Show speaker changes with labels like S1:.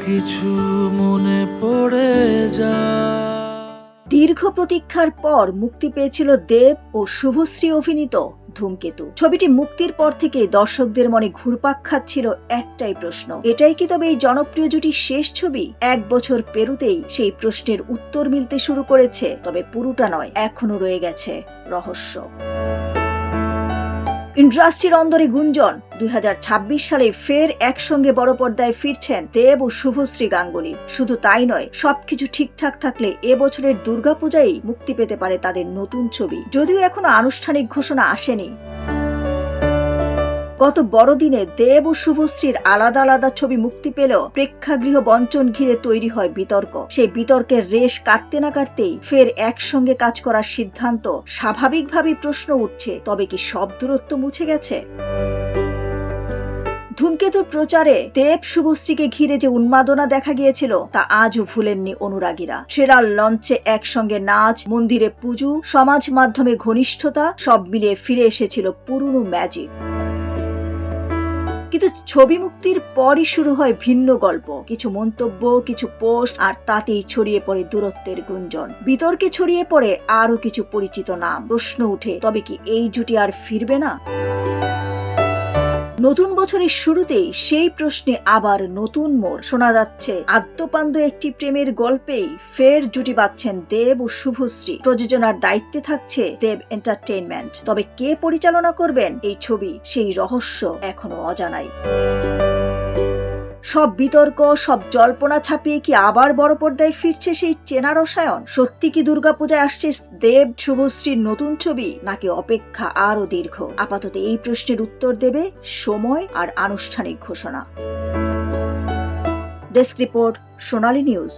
S1: কিছু মনে পড়ে যায়।
S2: দীর্ঘ প্রতীক্ষার পর মুক্তি পেয়েছিল দেব ও শুভশ্রী অভিনীত ধূমকেতু। ছবিটি মুক্তির পর থেকে দর্শকদের মনে ঘুরপাক খাচ্ছিল একটাই প্রশ্ন, এটাই কি তবে এই জনপ্রিয় জুটির শেষ ছবি? 1 বছর পেরুতেই সেই প্রশ্নের উত্তর মিলতে শুরু করেছে, তবে পুরোটা নয়, এখনো রয়ে গেছে রহস্য। ইন্ডাস্ট্রির অন্দরে গুঞ্জন, 2026 সালে ফের একসঙ্গে বড় পর্দায় ফিরছেন দেব ও শুভশ্রী গাঙ্গুলি। শুধু তাই নয়, সবকিছু ঠিকঠাক থাকলে এবছরের দুর্গাপূজায় মুক্তি পেতে পারে তাদের নতুন ছবি, যদিও এখনো আনুষ্ঠানিক ঘোষণা আসেনি। গত বড়দিনে দেব ও শুভশ্রীর আলাদা আলাদা ছবি মুক্তি পেলেও প্রেক্ষাগৃহ বণ্টন ঘিরে তৈরি হয় বিতর্ক। সেই বিতর্কের রেশ কাটতে না কাটতেই ফের একসঙ্গে কাজ করার সিদ্ধান্ত। স্বাভাবিকভাবেই প্রশ্ন উঠছে, তবে কি সব দূরত্ব মুছে গেছে? ধূমকেতুর প্রচারে দেব শুভশ্রীকে ঘিরে যে উন্মাদনা দেখা গিয়েছিল তা আজও ভুলেননি অনুরাগীরা। ট্রেলার লঞ্চে একসঙ্গে নাচ, মন্দিরে পুজো, সমাজ মাধ্যমে ঘনিষ্ঠতা, সব মিলিয়ে ফিরে এসেছিল পুরনো ম্যাজিক। কিন্তু ছবি মুক্তির পরই শুরু হয় ভিন্ন গল্প। কিছু মন্তব্য, কিছু পোস্ট, আর তাতেই ছড়িয়ে পড়ে দূরত্বের গুঞ্জন। বিতর্কে ছড়িয়ে পড়ে আরো কিছু পরিচিত নাম। প্রশ্ন উঠে, তবে কি এই জুটি আর ফিরবে না? নতুন বছরের শুরুতেই সেই প্রশ্নে আবার নতুন মোড়। শোনা যাচ্ছে আদ্যপান্দ একটি প্রেমের গল্পেই ফের জুটি বাঁধছেন দেব ও শুভশ্রী। প্রযোজনার দায়িত্বে থাকছে দেব এন্টারটেইনমেন্ট। তবে কে পরিচালনা করবেন এই ছবি, সেই রহস্য এখনো অজানাই। সব বিতর্ক, সব জল্পনা ছাপিয়ে কি আবার বড় পর্দায় ফিরছে সেই চেনা রসায়ন? সত্যি কি দুর্গাপূজায় আসছে দেব শুভশ্রীর নতুন ছবি, নাকি অপেক্ষা আরো দীর্ঘ? আপাতত এই প্রশ্নের উত্তর দেবে সময় আর আনুষ্ঠানিক ঘোষণা। ডেস্ক রিপোর্ট, সোনালী নিউজ।